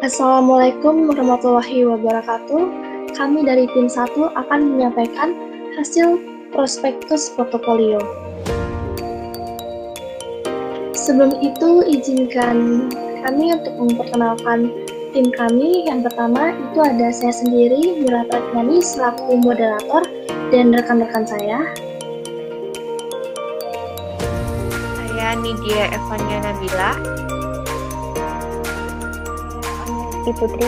Assalamualaikum warahmatullahi wabarakatuh. Kami dari tim 1 akan menyampaikan hasil prospektus portofolio. Sebelum itu, izinkan kami untuk memperkenalkan tim kami. Yang pertama itu ada saya sendiri, Mila Pratnani, selaku moderator, dan rekan-rekan saya. Saya Nidia Evania Nabila. Saya Putri.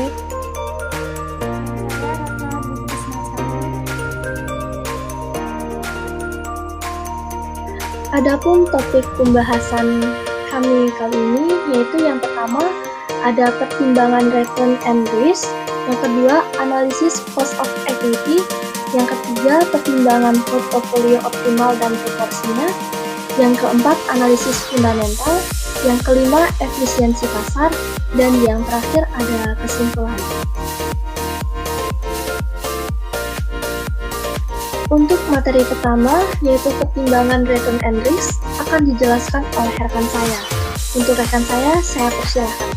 Adapun topik pembahasan kami kali ini yaitu yang pertama ada pertimbangan return and risk, yang kedua analisis cost of equity, yang ketiga pertimbangan portofolio optimal dan proporsinya, yang keempat analisis fundamental, yang kelima efisiensi pasar, dan yang terakhir ada kesimpulan. Untuk materi pertama, yaitu pertimbangan return and risk, akan dijelaskan oleh rekan saya. Untuk rekan saya persilahkan.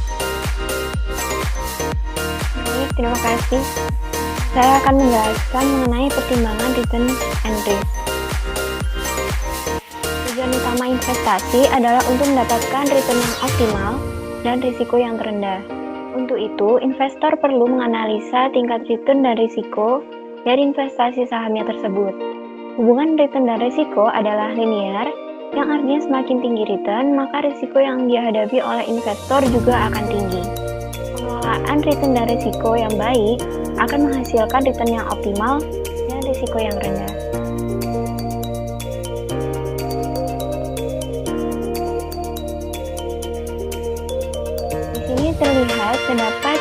Baik, terima kasih. Saya akan menjelaskan mengenai pertimbangan return and risk. Tujuan utama investasi adalah untuk mendapatkan return yang optimal dan risiko yang terendah. Untuk itu, investor perlu menganalisa tingkat return dan risiko dari investasi sahamnya tersebut. Hubungan return dan risiko adalah linear, yang artinya semakin tinggi return, maka risiko yang dihadapi oleh investor juga akan tinggi. Pengelolaan return dan risiko yang baik akan menghasilkan return yang optimal dan risiko yang rendah. Di sini terlihat terdapat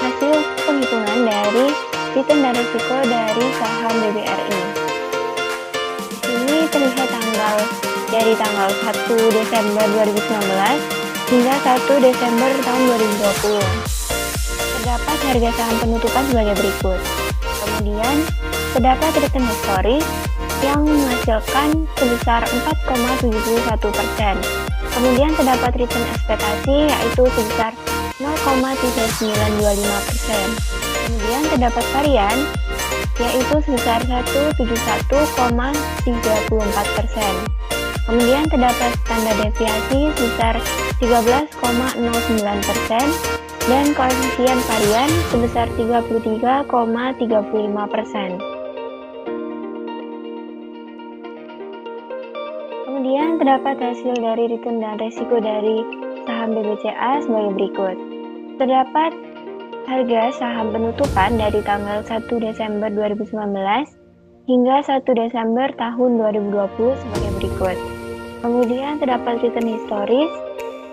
hasil penghitungan dari return dan risiko dari saham BBRI. Di sini terlihat dari tanggal 1 Desember 2019 hingga 1 Desember tahun 2020. Terdapat harga saham penutupan sebagai berikut. Kemudian, terdapat return historis yang menghasilkan sebesar 4,71%. Kemudian terdapat return ekspektasi yaitu sebesar 0,3925%. Kemudian terdapat varian yaitu sebesar 171,34%. Kemudian terdapat standar deviasi sebesar 13,09% dan koefisien varian sebesar 33,35%. Kemudian terdapat hasil dari return dan risiko dari saham BBCA sebagai berikut. Terdapat harga saham penutupan dari tanggal 1 Desember 2019 hingga 1 Desember tahun 2020 sebagai berikut. Kemudian terdapat return historis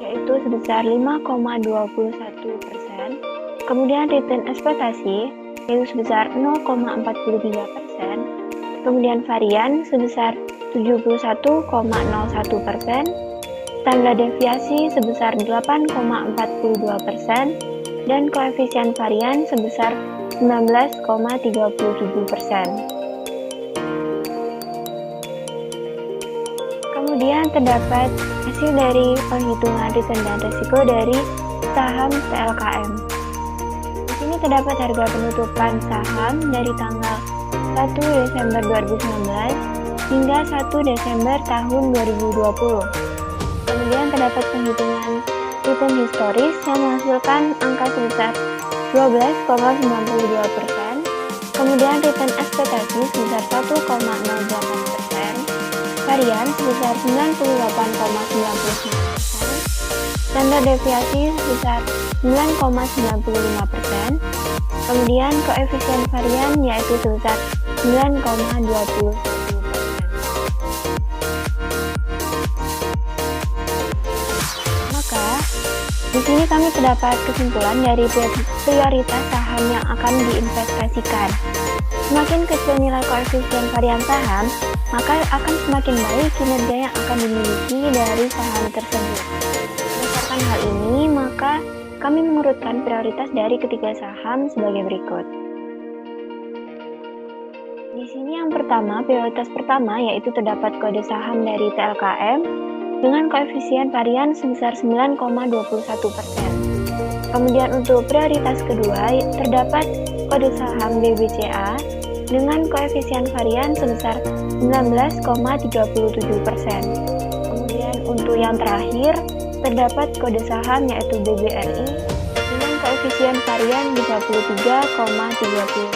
yaitu sebesar 5,21%. Kemudian return ekspektasi yaitu sebesar 0,43%. Kemudian varian sebesar 71,01%. Standar deviasi sebesar 8,42%. Dan koefisien varian sebesar 19,37%. Kemudian terdapat hasil dari penghitungan return dan risiko dari saham TLKM. Di sini terdapat harga penutupan saham dari tanggal 1 Desember 2019 hingga 1 Desember tahun 2020. Kemudian terdapat penghitungan return historis yang menghasilkan angka sebesar 12,92%, kemudian return ekspektasi sebesar 1,08%, varian sebesar 98,99%, standar deviasi sebesar 9,95%, kemudian koefisien varian yaitu sebesar 9,20%. Di sini kami terdapat kesimpulan dari prioritas saham yang akan diinvestasikan. Semakin kecil nilai koefisien varian saham, maka akan semakin baik kinerja yang akan dimiliki dari saham tersebut. Berdasarkan hal ini, maka kami mengurutkan prioritas dari ketiga saham sebagai berikut. Di sini yang pertama, prioritas pertama yaitu terdapat kode saham dari TLKM dengan koefisien varian sebesar 9,21%. Kemudian untuk prioritas kedua, terdapat kode saham BBCA dengan koefisien varian sebesar 19,37%. Kemudian untuk yang terakhir, terdapat kode saham yaitu BBRI dengan koefisien varian 53,35%.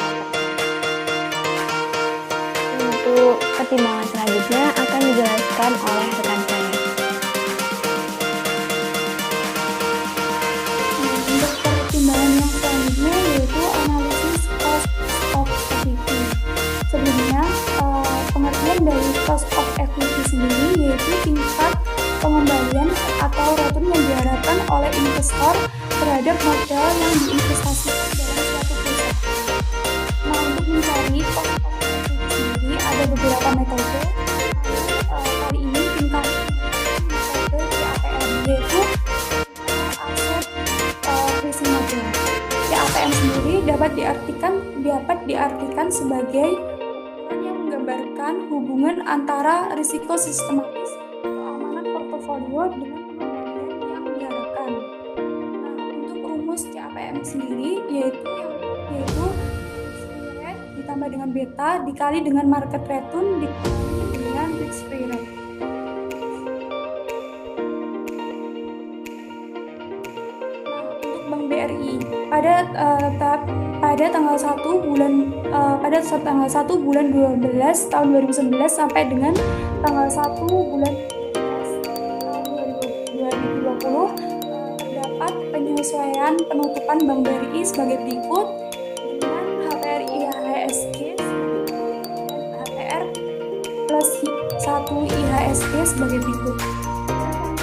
Untuk pertimbangan selanjutnya akan dijelaskan oleh rekan saya. Untuk pertimbangan yang selanjutnya yaitu analisis cost of equity. Sebelumnya, pengertian dari cost of equity sendiri yaitu tingkat pengembalian atau return yang diharapkan oleh investor terhadap modal yang diinvestasikan dalam suatu perusahaan. Nah, untuk mencari cost of equity sendiri ada beberapa metode. Kali ini tingkat metode CAPM yaitu asset pricing model. CAPM sendiri dapat diartikan sebagai ukuran yang menggambarkan hubungan antara risiko sistematis keamanan portofolio dengan pengembalian yang diharapkan. Nah, untuk rumus CAPM sendiri yaitu rate ditambah dengan beta dikali dengan market return dikali dengan risk free rate. Bank BRI pada tanggal 1 bulan 12 tahun 2011 sampai dengan tanggal 1 bulan 12 tahun 2020 terdapat penyesuaian penutupan Bank BRI sebagai berikut dengan HPR IHSG HPR plus 1 IHSG sebagai berikut.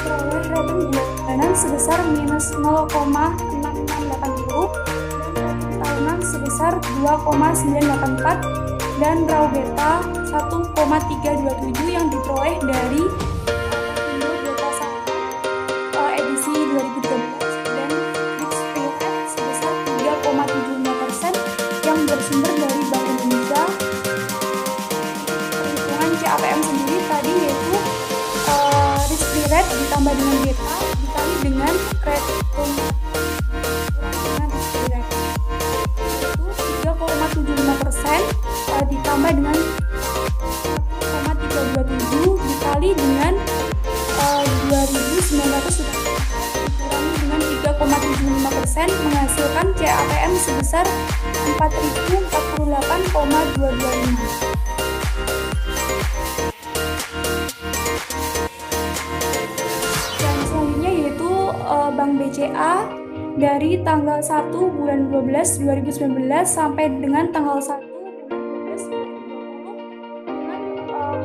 Memperoleh return bulanan sebesar minus 0,6680 dan tahunan sebesar 2,984 dan raw beta 1,327 yang diperoleh dari beta edisi 2013 dan risk free rate sebesar 3,75% yang bersumber dari Bank Indonesia. Perhitungan CAPM sendiri tadi yaitu risk free rate ditambah dengan beta dikali dengan rate dengan risk free rate itu 3,75% ditambah dengan 1,327 dikali dengan 2.900 dikurangi dengan 3,75% menghasilkan CAPM sebesar 4.048,225. Bank BCA dari tanggal 1 bulan 12 2019 sampai dengan tanggal 1 bulan 12 2020 dengan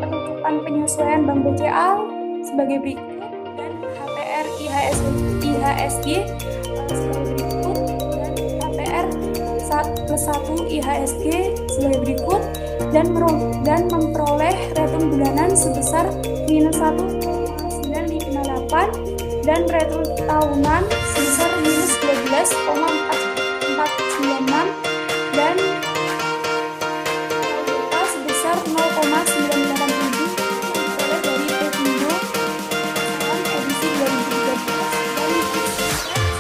penutupan penyesuaian Bank BCA sebagai berikut dan HPR IHSG sebagai berikut dan HPR plus 1 IHSG sebagai berikut dan memperoleh return bulanan sebesar minus 1,958 dan return tahunan sebesar minus 12,496 dan beta sebesar 0,987 yang diperoleh dari Pevindo saham edisi 2013 dan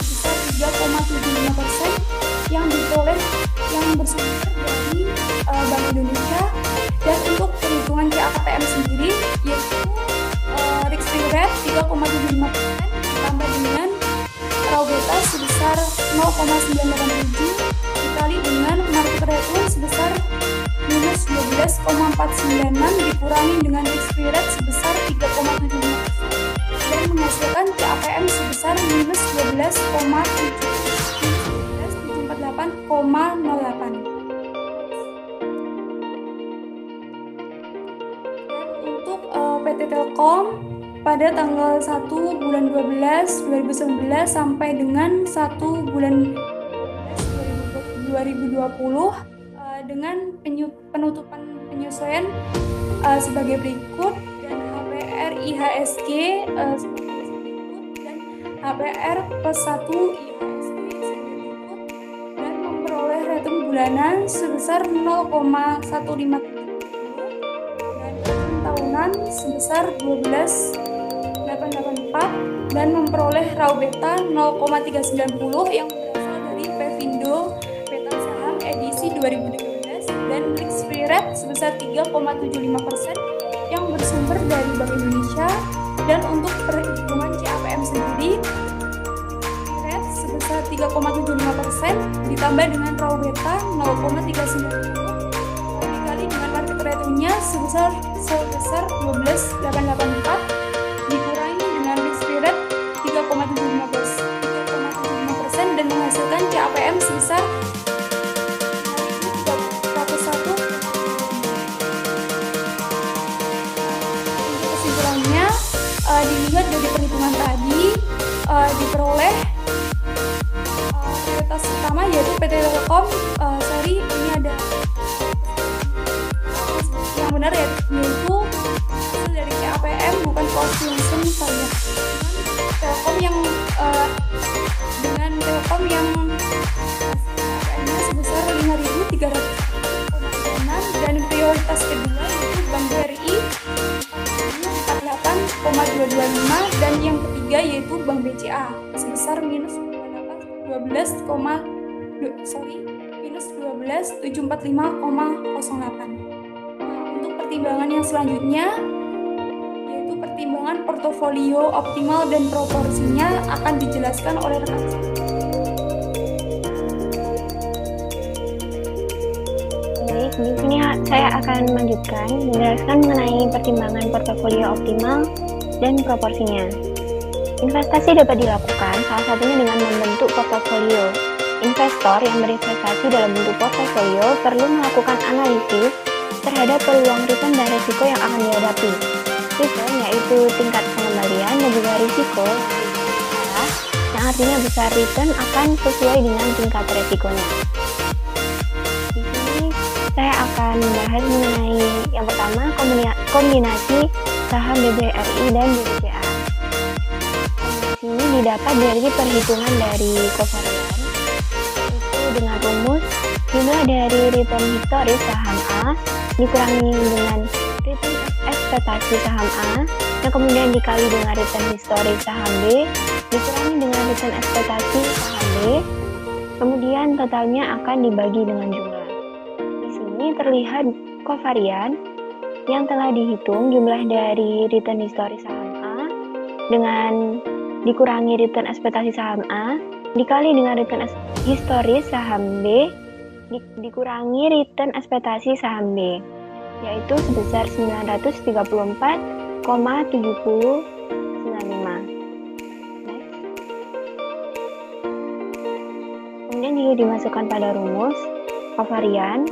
sebesar 3,75% yang diperoleh yang bersumber dari Bank Indonesia. Dan untuk perhitungan CAPM sendiri yaitu risk free rate 3,75% ditambah dengan raw beta sebesar 0,987 dikali dengan market return sebesar minus 12,496 dikurangi dengan risk free rate sebesar 3,75% dan menghasilkan CAPM sebesar minus 12,748,08. PT Telkom pada tanggal 1 bulan 12 2019 sampai dengan 1 bulan 12 2020 dengan penutupan penyesuaian sebagai berikut dan HPR IHSG sebagai berikut dan HPR plus 1 IHSG sebagai berikut dan memperoleh return bulanan sebesar 0,153 tahunan sebesar 12,884 dan memperoleh raw beta 0,390 yang berasal dari Pevindo Beta Saham edisi 2013 dan risk-free rate sebesar 3,75% yang bersumber dari Bank Indonesia. Dan untuk perhitungan CAPM sendiri, rate sebesar 3,75% ditambah dengan raw beta 0,390 dikali dengan market rate-nya sebesar 12,884 dikurangi dengan risk-free rate 3,75% dan menghasilkan CAPM sebesar 5.101. Untuk kesimpulannya, dilihat dari perhitungan tadi, diperoleh prioritas pertama yaitu PT Telkom. Ini ada yang benar yaitu hasil dari CAPM bukan coefficient saja. Dengan Telkom yang CAPM-nya sebesar 5.300,6 dan prioritas kedua yaitu Bank BRI 48,225 dan yang ketiga yaitu Bank BCA sebesar minus 12,745,08. Untuk pertimbangan yang selanjutnya yaitu pertimbangan portofolio optimal dan proporsinya akan dijelaskan oleh rekan saya. Baik, di sini saya akan melanjutkan menjelaskan mengenai pertimbangan portofolio optimal dan proporsinya. Investasi dapat dilakukan salah satunya dengan membentuk portofolio. Investor yang berinvestasi dalam bentuk portofolio perlu melakukan analisis terhadap peluang return dan risiko yang akan dihadapi. Return yaitu tingkat pengembalian dan juga risiko yang artinya besar return akan sesuai dengan tingkat risikonya. Di sini saya akan membahas mengenai yang pertama kombinasi saham BBRI dan BBCA. Ini didapat dari perhitungan dari kovarian, itu dengan rumus jumlah dari return historis saham A dikurangi dengan return ekspektasi saham A yang kemudian dikali dengan return historis saham B dikurangi dengan return ekspektasi saham B, kemudian totalnya akan dibagi dengan jumlah. Di sini terlihat kovarian yang telah dihitung jumlah dari return historis saham A dengan dikurangi return ekspektasi saham A dikali dengan return historis saham B dikurangi return ekspektasi saham B, yaitu sebesar 934,7095. Kemudian jika dimasukkan pada rumus kovarian,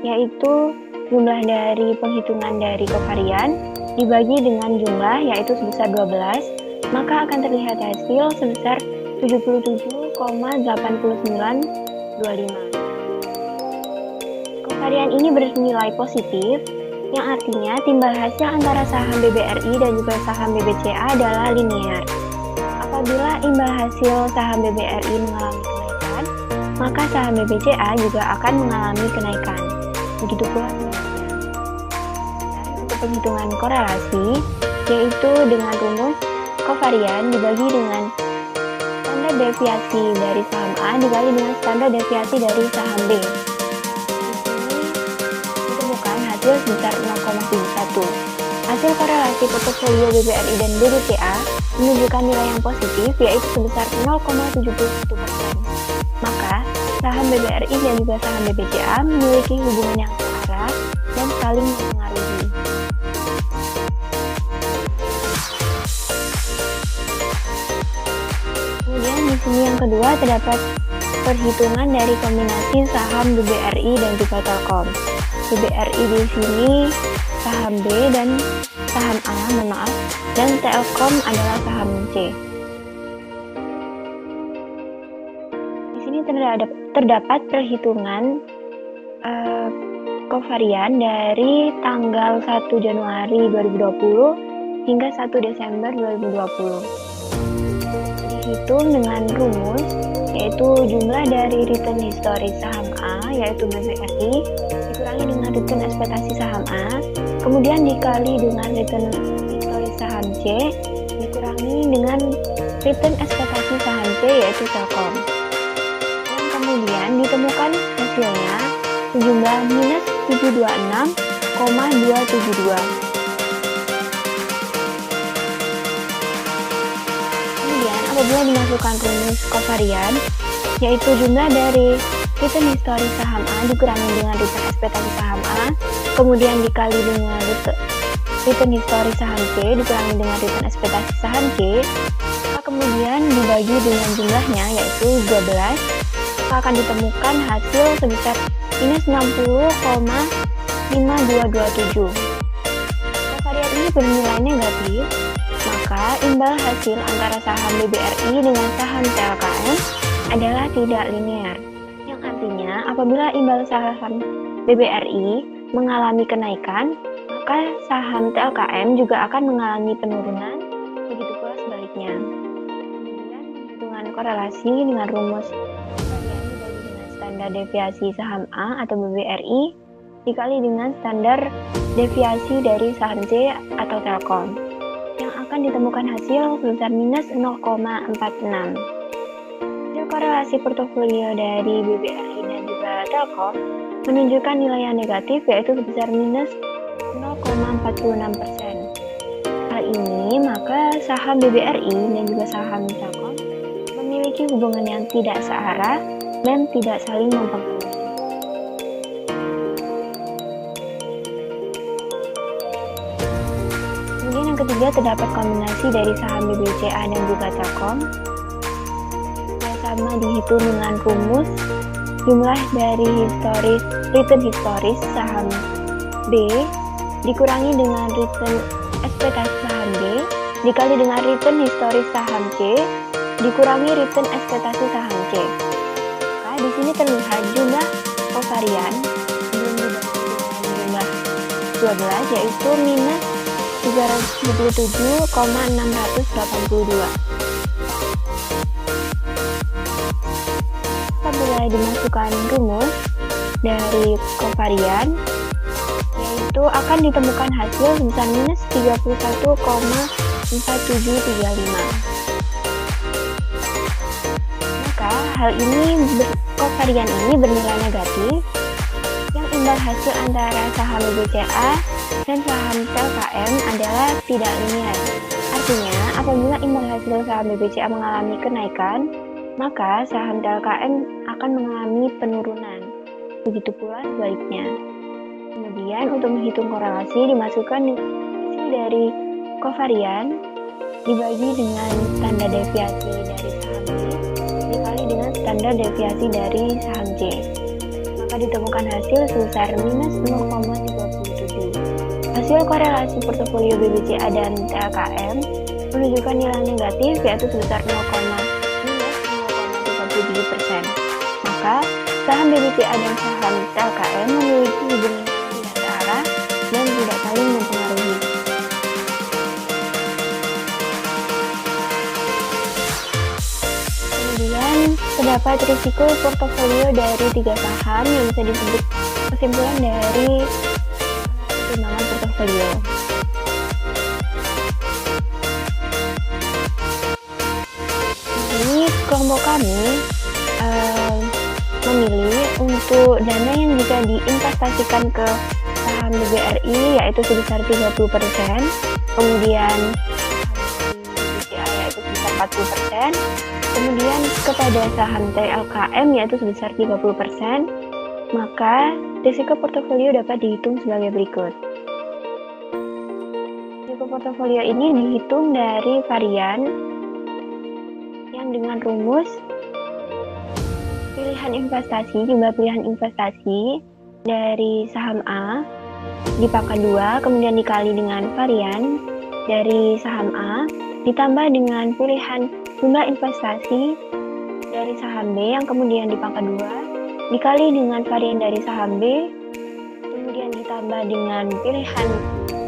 yaitu jumlah dari penghitungan dari kovarian dibagi dengan jumlah yaitu sebesar 12, maka akan terlihat hasil sebesar 77,8925. Kovarian ini bernilai positif, yang artinya timbal hasil antara saham BBRI dan juga saham BBCA adalah linear. Apabila imbal hasil saham BBRI mengalami kenaikan, maka saham BBCA juga akan mengalami kenaikan. Begitu pula sebaliknya. Dan untuk penghitungan korelasi, yaitu dengan rumus kovarian dibagi dengan standar deviasi dari saham A dikali dengan standar deviasi dari saham B. Di sini ditemukan hasil sebesar 0,71. Hasil korelasi portofolio BBRI dan BBCA menunjukkan nilai yang positif yaitu sebesar 0,71%. Maka saham BBRI dan juga saham BBCA memiliki hubungan yang searah dan saling mempengaruhi. Kemudian di sini yang kedua terdapat perhitungan dari kombinasi saham BBRI dan juga Telkom. BBRI di sini saham B dan saham A, dan Telkom adalah saham C. Di sini terdapat perhitungan kovarian dari tanggal 1 Januari 2020 hingga 1 Desember 2020. Dihitung dengan rumus yaitu jumlah dari return historis saham A yaitu BBRI dikurangi dengan return ekspektasi saham A, kemudian dikali dengan return historis saham C dikurangi dengan return ekspektasi saham C yaitu Telkom. Dan kemudian ditemukan hasilnya sejumlah minus 726,272. Kemudian apabila dimasukkan rumus kovarian, yaitu jumlah dari return histori saham A dikurangi dengan return ekspektasi saham A, kemudian dikali dengan return histori saham C dikurangi dengan return ekspektasi saham C, maka kemudian dibagi dengan jumlahnya yaitu 12, maka akan ditemukan hasil sebesar minus 60,5227. Kovarian ini bernilai negatif, maka imbal hasil antara saham BBRI dengan saham TLKM adalah tidak linear. Yang artinya apabila imbal saham BBRI mengalami kenaikan, maka saham TLKM juga akan mengalami penurunan, begitu pula sebaliknya. Kemudian hitungan korelasi dengan rumus kovarian dibagi dengan standar deviasi saham A atau BBRI dikali dengan standar deviasi dari saham C atau Telkom, yang akan ditemukan hasil sebesar minus 0,46. Hasil korelasi portofolio dari BBRI dan juga Telkom menunjukkan nilai yang negatif yaitu sebesar minus 0,46%. Hal ini maka saham BBRI dan juga saham Telkom memiliki hubungan yang tidak searah dan tidak saling mempengaruhi. Kemudian yang ketiga terdapat kombinasi dari saham BBCA dan juga Telkom. Sama dihitung dengan rumus jumlah dari return historis saham B dikurangi dengan return ekspektasi saham B dikali dengan return historis saham C dikurangi return ekspektasi saham C. Maka di sini terlihat jumlah kovarian belum dibagi dengan jumlah 12 yaitu minus 327,682. Apabila dimasukkan rumus dari kovarian, yaitu akan ditemukan hasil sebesar minus 31,4735. Maka hal ini kovarian ini bernilai negatif, yang imbal hasil antara saham BBCA dan saham TLKM adalah tidak linear. Artinya, apabila imbal hasil saham BBCA mengalami kenaikan, maka saham TLKM akan mengalami penurunan. Begitu pula sebaliknya. Kemudian untuk menghitung korelasi dimasukkan hasil dari kovarian dibagi dengan standar deviasi dari saham B dikali dengan standar deviasi dari saham C. Maka ditemukan hasil sebesar minus 0,37. Hasil korelasi portofolio BBCA dan TLKM menunjukkan nilai negatif yaitu sebesar 0,37%. Maka saham BBCA dan saham TLKM memiliki hubungan yang tidak searah dan tidak saling mempengaruhi. Kemudian terdapat risiko portofolio dari 3 saham yang bisa disebut kesimpulan dari pertimbangan portofolio. Ini kelompok kami memilih untuk dana yang jika diinvestasikan ke saham BBRI yaitu sebesar 30%, kemudian BBCA yaitu sebesar 40%, kemudian kepada saham TLKM yaitu sebesar 30%, maka risiko portofolio dapat dihitung sebagai berikut. Risiko portofolio ini dihitung dari varian yang dengan rumus pilihan investasi, jumlah pilihan investasi dari saham A dipangkat 2, kemudian dikali dengan varian dari saham A, ditambah dengan pilihan jumlah investasi dari saham B yang kemudian dipangkat 2, dikali dengan varian dari saham B, kemudian ditambah dengan pilihan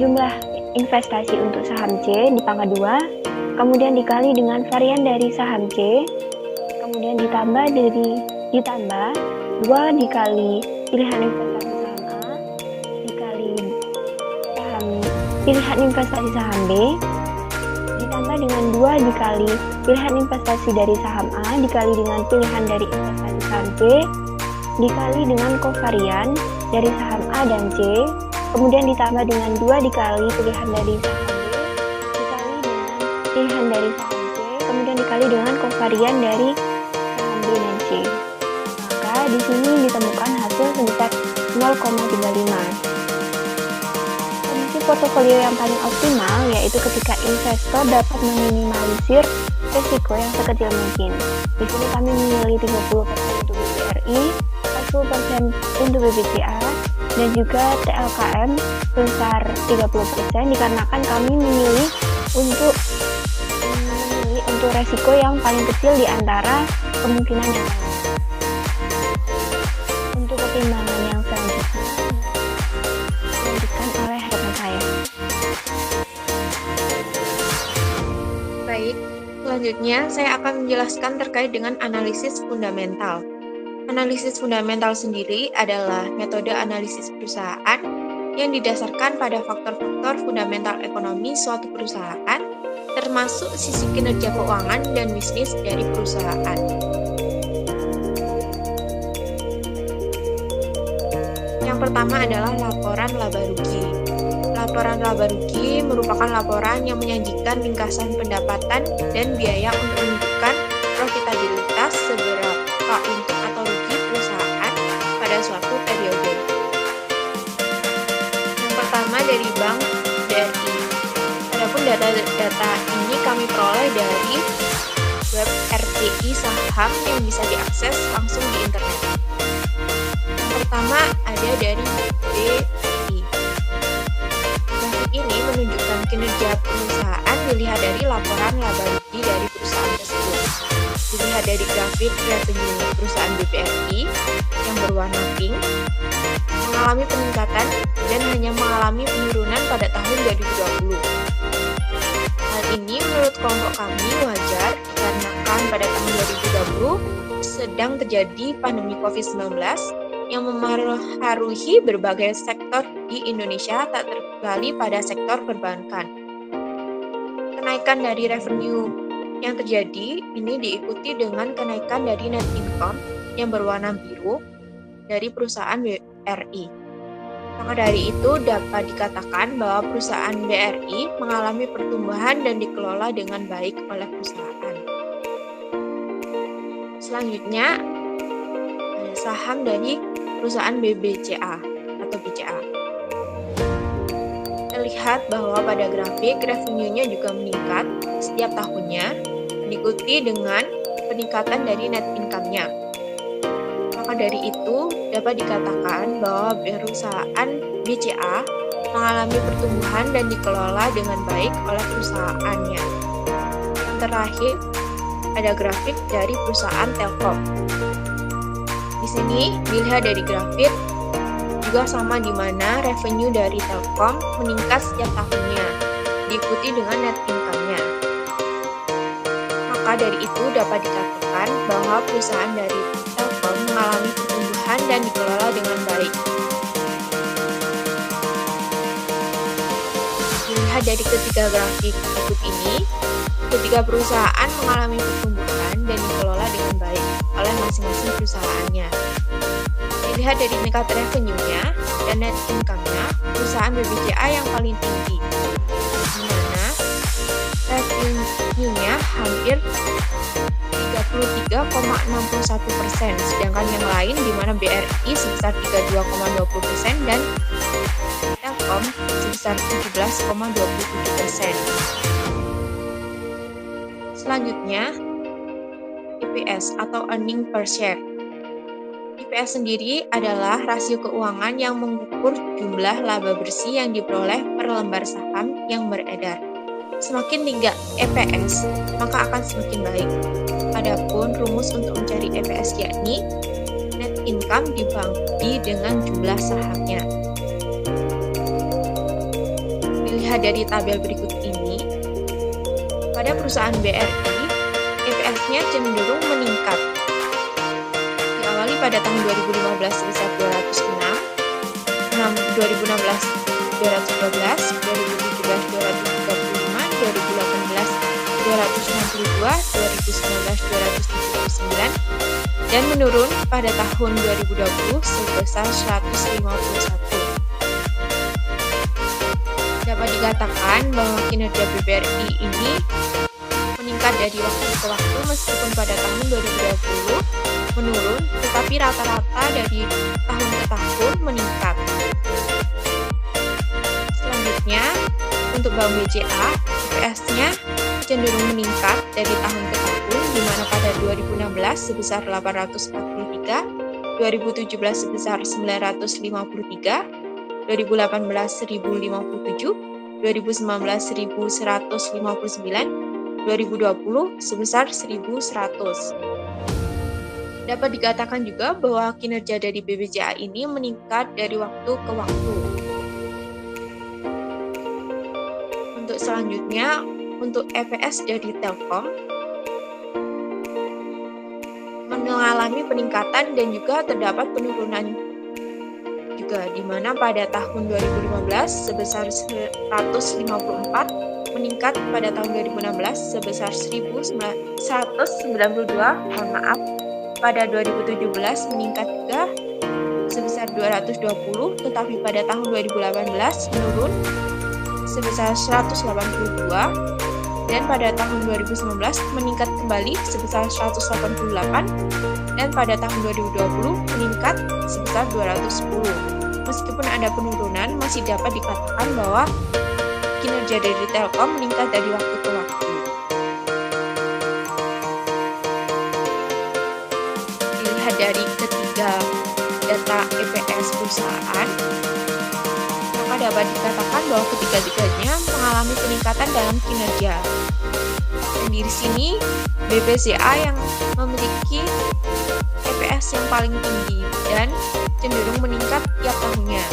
jumlah investasi untuk saham C dipangkat 2, kemudian dikali dengan varian dari saham C, kemudian ditambah 2 dikali pilihan investasi saham A dikali pilihan investasi saham B ditambah dengan 2 dikali pilihan investasi dari saham A dikali dengan pilihan dari investasi saham B dikali dengan kovarian dari saham A dan C, kemudian ditambah dengan 2 dikali pilihan dari saham B dikali dengan pilihan dari saham C, kemudian dikali dengan kovarian dari saham B dan C. Maka di sini ditemukan hasil sebesar 0,35. Kondisi portofolio yang paling optimal yaitu ketika investor dapat meminimalisir risiko yang sekecil mungkin. Di sini kami memilih 30% untuk BBRI, 40% untuk BBCA, dan juga TLKM sebesar 30% dikarenakan kami memilih untuk resiko yang paling kecil di antara kemungkinan yang lain. Untuk pertimbangan yang selanjutnya dilanjutkan oleh rekan saya. Baik, selanjutnya saya akan menjelaskan terkait dengan analisis fundamental. Analisis fundamental sendiri adalah metode analisis perusahaan yang didasarkan pada faktor-faktor fundamental ekonomi suatu perusahaan, termasuk sisi kinerja keuangan dan bisnis dari perusahaan. Yang pertama adalah laporan laba rugi. Laporan laba rugi merupakan laporan yang menyajikan ringkasan pendapatan dan biaya untuk menunjukkan profitabilitas seberapa untung atau rugi perusahaan pada suatu periode. Yang pertama dari Bank BRI. Adapun data-data ini kami peroleh dari web RTI saham yang bisa diakses langsung di internet. Yang pertama ada dari BRI. Grafik ini menunjukkan kinerja perusahaan dilihat dari laporan laba rugi dari perusahaan tersebut. Dilihat dari grafik revenue perusahaan BBRI yang berwarna pink mengalami peningkatan dan hanya mengalami penurunan pada tahun 2020. Hal ini menurut kelompok kami wajar dikarenakan pada tahun 2020 sedang terjadi pandemi COVID-19 yang memengaruhi berbagai sektor di Indonesia, tak terkecuali pada sektor perbankan. Kenaikan dari revenue yang terjadi ini diikuti dengan kenaikan dari net income yang berwarna biru dari perusahaan BRI. Maka dari itu dapat dikatakan bahwa perusahaan BRI mengalami pertumbuhan dan dikelola dengan baik oleh perusahaan. Selanjutnya ada saham dari perusahaan BBCA atau BCA. Terlihat bahwa pada grafik revenue-nya juga meningkat setiap tahunnya, diikuti dengan peningkatan dari net income-nya. Maka dari itu dapat dikatakan bahwa perusahaan BCA mengalami pertumbuhan dan dikelola dengan baik oleh perusahaannya. Yang terakhir ada grafik dari perusahaan Telkom. Di sini dilihat dari grafik juga sama di mana revenue dari Telkom meningkat setiap tahunnya, diikuti dengan net income-nya. Maka dari itu dapat dikatakan bahwa perusahaan dari Telkom mengalami pertumbuhan dan dikelola dengan baik. Dilihat dari ketiga grafik berikut ini, ketiga perusahaan mengalami pertumbuhan dan dikelola dengan baik oleh masing-masing perusahaannya. Dilihat dari tingkat revenue-nya dan net income-nya, perusahaan BBCA yang paling tinggi, di mana revenue-nya hampir 33,61%, sedangkan yang lain di mana BRI sebesar 32,20% dan Telkom sebesar 17,27%. Selanjutnya, EPS atau earning per share. EPS sendiri adalah rasio keuangan yang mengukur jumlah laba bersih yang diperoleh per lembar saham yang beredar. Semakin tinggi EPS, maka akan semakin baik. Adapun rumus untuk mencari EPS yakni net income dibagi dengan jumlah sahamnya. Dilihat dari tabel berikut ini, pada perusahaan BRI, EPS-nya cenderung meningkat. Diawali pada tahun 2015 sebesar 206, 2016 212, 2017 235, 2018 262, 2019 279, dan menurun pada tahun 2020 sebesar 151. Dapat dikatakan bahwa kinerja BBRI ini meningkat dari waktu ke waktu meskipun pada tahun 2020 menurun, tetapi rata-rata dari tahun ke tahun meningkat. Selanjutnya, untuk Bank BCA, IPS-nya cenderung meningkat dari tahun ke tahun, di mana pada 2016 sebesar 843, 2017 sebesar 953, 2018 1057, 2019 1159, 2020 sebesar 1100. Dapat dikatakan juga bahwa kinerja dari BBCA ini meningkat dari waktu ke waktu. Untuk selanjutnya, untuk EPS dari Telkom mengalami peningkatan dan juga terdapat penurunan juga, di mana pada tahun 2015 sebesar 154, meningkat pada tahun 2016 sebesar 192, pada 2017 meningkat juga sebesar 220, tetapi pada tahun 2018 menurun sebesar 182, dan pada tahun 2019 meningkat kembali sebesar 188, dan pada tahun 2020 meningkat sebesar 210. Meskipun ada penurunan, masih dapat dikatakan bahwa kinerja dari Telkom meningkat dari waktu ke waktu. Dilihat dari ketiga data EPS perusahaan, maka dapat dikatakan bahwa ketiga-tiganya mengalami peningkatan dalam kinerja. Dan di sini BBCA yang memiliki EPS yang paling tinggi dan cenderung meningkat tiap tahunnya.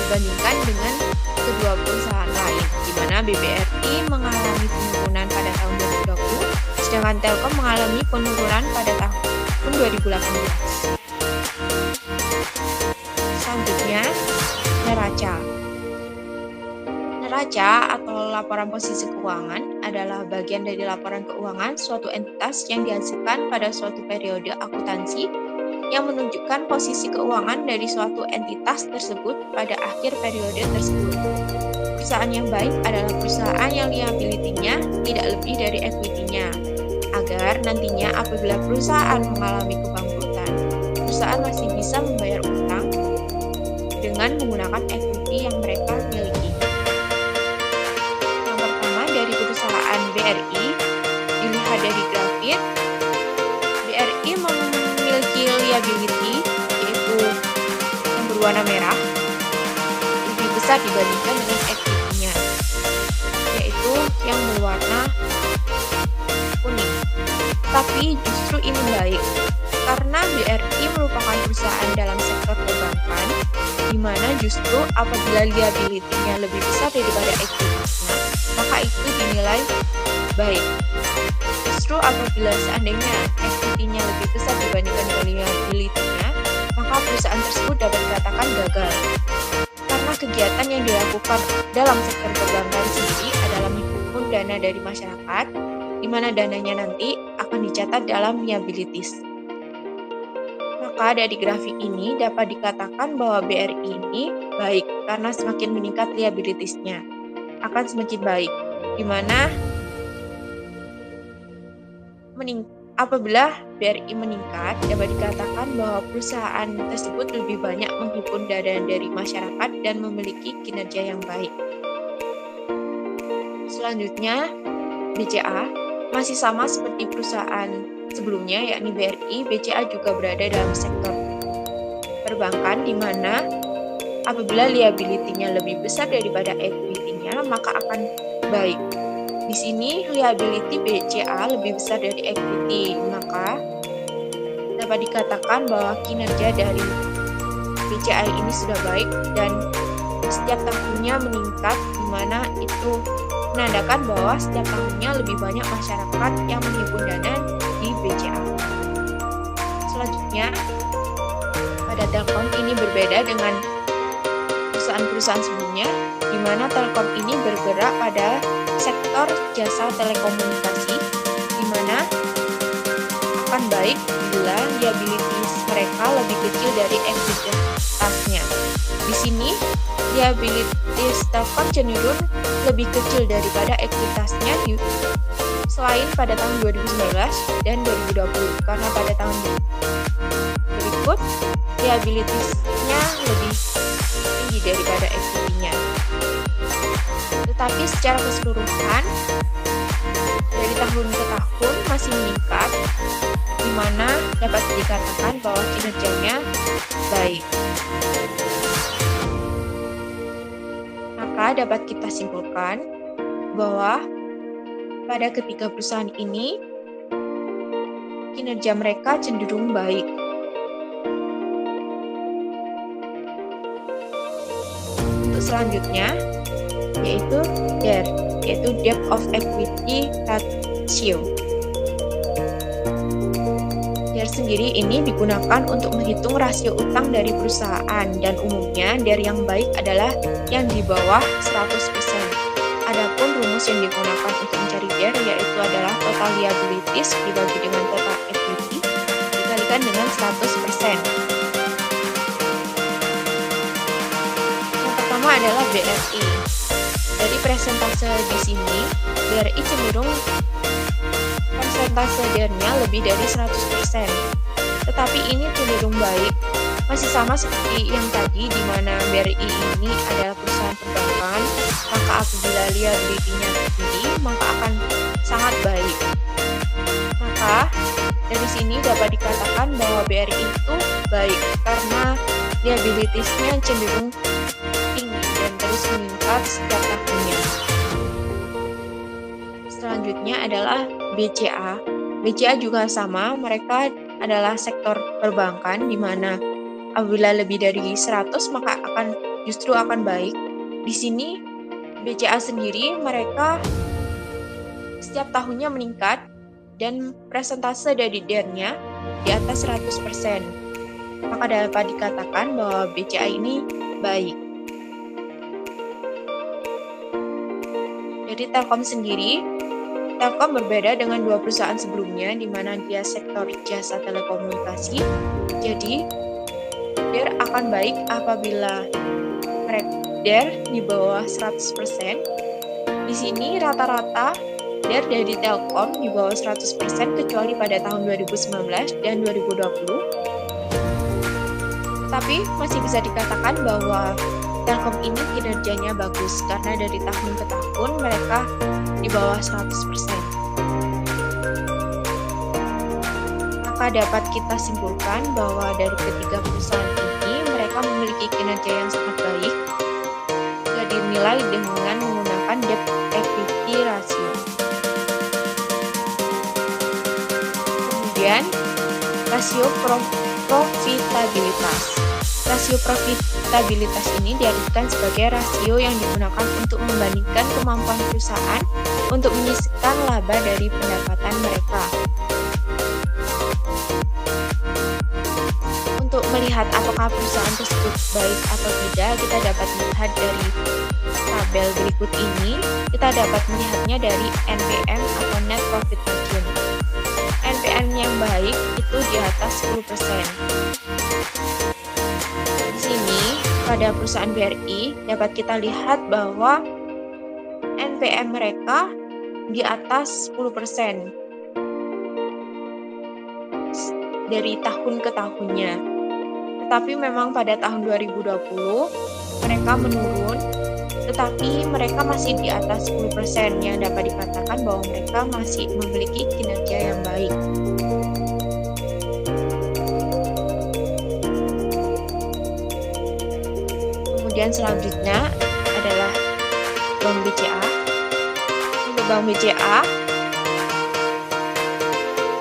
Dibandingkan dengan kedua perusahaan lain, di mana BBRI mengalami penurunan pada tahun 2020, sedangkan Telkom mengalami penurunan pada tahun 2018. Selanjutnya, neraca. Neraca atau laporan posisi keuangan adalah bagian dari laporan keuangan suatu entitas yang dihasilkan pada suatu periode akuntansi yang menunjukkan posisi keuangan dari suatu entitas tersebut pada akhir periode tersebut. Perusahaan yang baik adalah perusahaan yang liability-nya tidak lebih dari equity-nya, agar nantinya apabila perusahaan mengalami kebangkrutan, perusahaan masih bisa membayar utang dengan menggunakan equity yang mereka miliki. Yang pertama dari perusahaan BRI, dilihat dari grafik, BRI memiliki liability, yaitu yang berwarna merah, lebih besar dibandingkan dengan equity-nya, yaitu yang berwarna kuning. Tapi justru ini baik, karena BRI merupakan perusahaan dalam sektor perbankan, di mana justru apabila liability-nya lebih besar daripada equity-nya, maka itu dinilai baik. Justru apabila seandainya equity-nya lebih besar dibandingkan dengan liability-nya, maka perusahaan tersebut dapat dikatakan gagal. Karena kegiatan yang dilakukan dalam sektor perbankan sendiri adalah menghimpun dana dari masyarakat, di mana dananya nanti akan dicatat dalam liabilities. Maka dari grafik ini dapat dikatakan bahwa BRI ini baik karena semakin meningkat liabilities-nya akan semakin baik, di mana apabila BRI meningkat, dapat dikatakan bahwa perusahaan tersebut lebih banyak menghimpun dana dari masyarakat dan memiliki kinerja yang baik. Selanjutnya, BCA masih sama seperti perusahaan sebelumnya, yakni BRI. BCA juga berada dalam sektor perbankan, di mana apabila liability-nya lebih besar daripada equity-nya, maka akan baik. Di sini liability BCA lebih besar dari equity, maka dapat dikatakan bahwa kinerja dari BCA ini sudah baik dan setiap tahunnya meningkat, di mana itu menandakan bahwa setiap tahunnya lebih banyak masyarakat yang menghimpun dana di BCA. Selanjutnya, pada Telkom ini berbeda dengan perusahaan perusahaan-perusahaan sebelumnya, di mana Telkom ini bergerak pada sektor jasa telekomunikasi, di mana akan baik bila liabilities mereka lebih kecil dari ekuitasnya. Di sini, liabilities Telkom cenderung lebih kecil daripada ekuitasnya selain pada tahun 2019 dan 2020, karena pada tahun berikut liabilities-nya lebih tinggi daripada equity-nya. Tetapi secara keseluruhan dari tahun ke tahun masih meningkat, di mana dapat dikatakan bahwa kinerjanya baik. Maka dapat kita simpulkan bahwa pada ketiga perusahaan ini kinerja mereka cenderung baik. Untuk selanjutnya yaitu DER, yaitu Debt of Equity Ratio. DER sendiri ini digunakan untuk menghitung rasio utang dari perusahaan, dan umumnya DER yang baik adalah yang di bawah 100%. Adapun rumus yang digunakan untuk mencari DER yaitu adalah total liabilities dibagi dengan total equity dikalikan dengan 100%. Yang pertama adalah BRI. Dari presentase di sini, BRI cenderung persentase DER-nya lebih dari 100%. Tetapi ini cenderung baik, masih sama seperti yang tadi, di mana BRI ini adalah perusahaan perbankan, maka apabila liability-nya tinggi, maka akan sangat baik. Maka dari sini dapat dikatakan bahwa BRI itu baik karena liabilities-nya cenderung tinggi dan terus meningkat setiap tahunnya. Selanjutnya adalah BCA. BCA juga sama, mereka adalah sektor perbankan, di mana apabila lebih dari 100 maka justru akan baik. Di sini BCA sendiri mereka setiap tahunnya meningkat dan persentase dari DER-nya di atas 100%. Maka dapat dikatakan bahwa BCA ini baik. Dari Telkom sendiri, Telkom berbeda dengan dua perusahaan sebelumnya, di mana dia sektor jasa telekomunikasi. Jadi, DER akan baik apabila DER di bawah 100%. Di sini rata-rata DER dari Telkom di bawah 100% kecuali pada tahun 2019 dan 2020. Tetapi masih bisa dikatakan bahwa Telkom ini kinerjanya bagus karena dari tahun ke tahun mereka di bawah 100%. Maka dapat kita simpulkan bahwa dari ketiga perusahaan ini mereka memiliki kinerja yang sangat baik jika dinilai dengan menggunakan debt equity ratio. Kemudian rasio profitabilitas. Rasio profitabilitas ini diartikan sebagai rasio yang digunakan untuk membandingkan kemampuan perusahaan untuk menyisihkan laba dari pendapatan mereka. Untuk melihat apakah perusahaan tersebut baik atau tidak, kita dapat melihat dari tabel berikut ini. Kita dapat melihatnya dari NPM atau Net Profit Margin. NPM yang baik itu di atas 10%. Di sini, pada perusahaan BRI, dapat kita lihat bahwa NPM mereka di atas 10% dari tahun ke tahunnya. Tetapi memang pada tahun 2020 mereka menurun, tetapi mereka masih di atas 10%, yang dapat dikatakan bahwa mereka masih memiliki kinerja yang baik. Kemudian selanjutnya adalah Bank BCA. Untuk Bank BCA,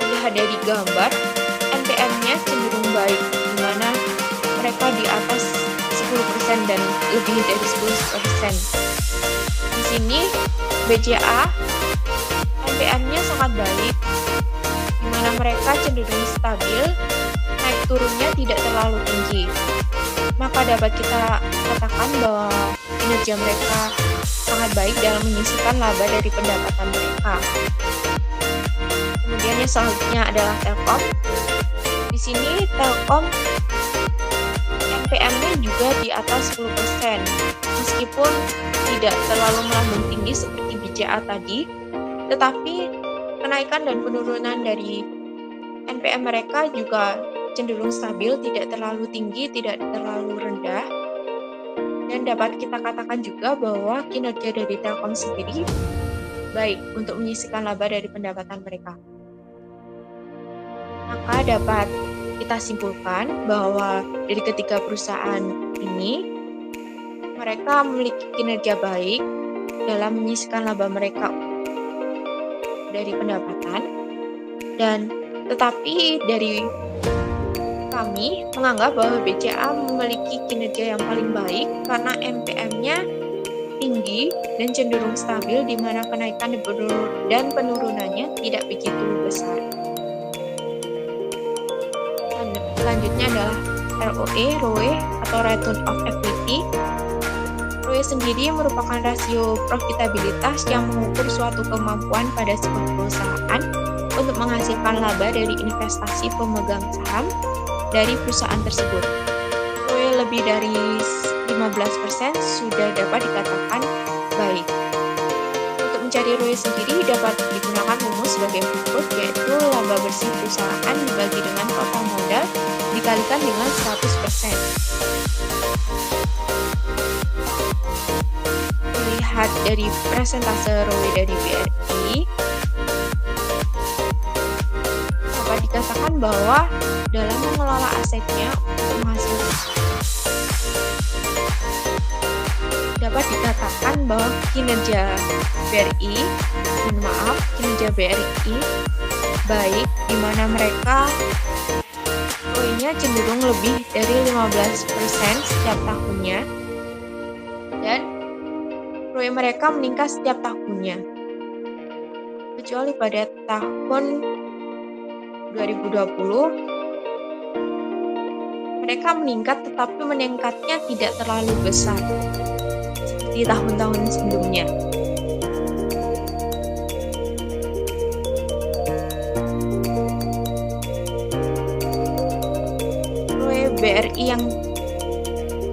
dilihat dari gambar, NPM-nya cenderung baik, di mana mereka di atas 10% dan lebih dari 10%. Di sini BCA NPM-nya sangat baik, di mana mereka cenderung stabil, naik turunnya tidak terlalu tinggi. maka dapat kita katakan bahwa kinerja mereka sangat baik dalam menyisihkan laba dari pendapatan mereka. Kemudian yang selanjutnya adalah Telkom. Di sini Telkom NPM-nya juga di atas 10%, meskipun tidak terlalu melambung tinggi seperti BCA tadi, tetapi kenaikan dan penurunan dari NPM mereka juga cenderung stabil, tidak terlalu tinggi, tidak terlalu rendah. Dan dapat kita katakan juga bahwa kinerja dari Telkom sendiri baik untuk menyisihkan laba dari pendapatan mereka. Maka dapat kita simpulkan bahwa dari ketiga perusahaan ini, mereka memiliki kinerja baik dalam menyisihkan laba mereka dari pendapatan, dan tetapi dari kami menganggap bahwa BCA memiliki kinerja yang paling baik karena NPM-nya tinggi dan cenderung stabil, di mana kenaikan dan penurunannya tidak begitu besar. Selanjutnya adalah ROE atau Return of Equity. ROE sendiri merupakan rasio profitabilitas yang mengukur suatu kemampuan pada sebuah perusahaan untuk menghasilkan laba dari investasi pemegang saham dari perusahaan tersebut. ROE lebih dari 15% sudah dapat dikatakan baik. Untuk mencari ROE sendiri dapat digunakan rumus sebagai berikut, yaitu laba bersih perusahaan dibagi dengan total modal dikalikan dengan 100%. Lihat dari persentase ROE dari BRI, dapat dikatakan bahwa dalam mengelola asetnya untuk menghasilkan, dapat dikatakan bahwa kinerja BRI baik, di mana mereka ROE-nya cenderung lebih dari 15% setiap tahunnya, dan ROE mereka meningkat setiap tahunnya. Kecuali pada tahun 2020, mereka meningkat, tetapi meningkatnya tidak terlalu besar seperti tahun-tahun sebelumnya. ROE BRI yang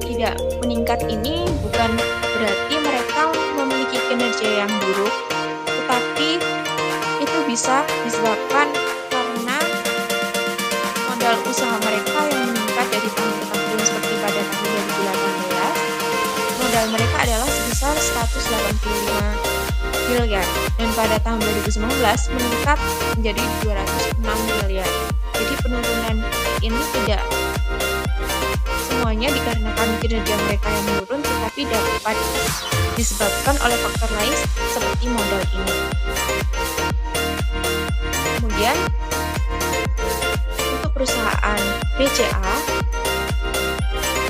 tidak meningkat ini bukan berarti mereka memiliki kinerja yang buruk, tetapi itu bisa disebabkan karena modal usaha mereka yang meningkat dari tahun ke tahun. Seperti pada tahun 2018, modal mereka adalah sebesar 185 miliar, dan pada tahun 2019 meningkat menjadi 206 miliar. Jadi penurunan ini tidak semuanya dikarenakan kinerja mereka yang menurun, tetapi dapat disebabkan oleh faktor lain seperti modal ini. Kemudian untuk perusahaan BCA,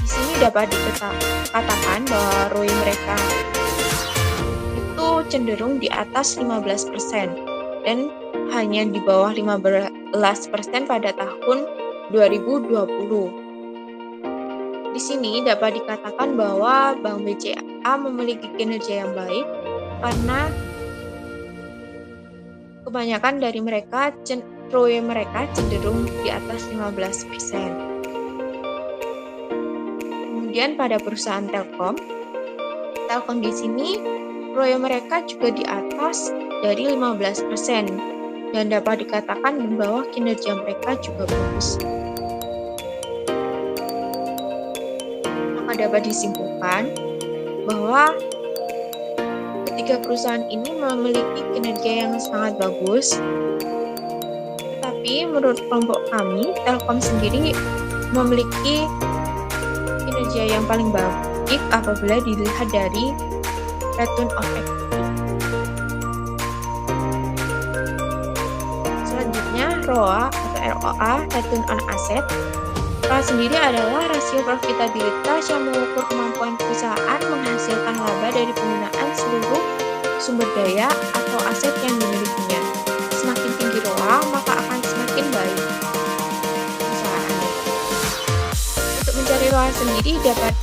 di sini dapat dikatakan bahwa ROE mereka itu cenderung di atas 15% dan hanya di bawah 15% pada tahun 2020. Di sini dapat dikatakan bahwa Bank BCA memiliki kinerja yang baik karena kebanyakan dari mereka ROE mereka cenderung di atas 15%. Kemudian pada perusahaan Telkom di sini ROE mereka juga di atas dari 15% dan dapat dikatakan bahwa kinerja mereka juga bagus. Maka dapat disimpulkan bahwa ketiga perusahaan ini memiliki kinerja yang sangat bagus. Tetapi menurut kelompok kami, Telkom sendiri memiliki kinerja yang paling baik apabila dilihat dari Return of Equity. Selanjutnya, ROA atau ROA, Return on Asset. ROA sendiri adalah rasio profitabilitas yang mengukur kemampuan perusahaan menghasilkan laba dari penggunaan seluruh sumber daya atau aset yang dimilikinya. Semakin tinggi ROA, maka akan semakin baik perusahaan. Untuk mencari ROA sendiri dapat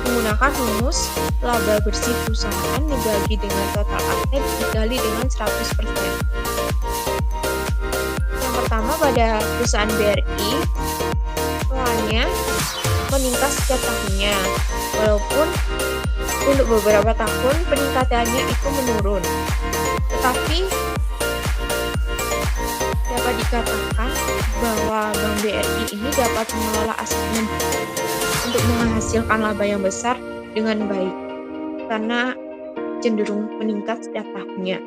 menggunakan rumus laba bersih perusahaan dibagi dengan total aset dikali dengan 100%. Yang pertama, pada perusahaan BRI, ROA-nya meningkat setiap tahunnya, walaupun untuk beberapa tahun peningkatannya itu menurun. Tetapi dapat dikatakan bahwa Bank BRI ini dapat mengelola asetnya untuk menghasilkan laba yang besar dengan baik, karena cenderung meningkat setiap tahunnya.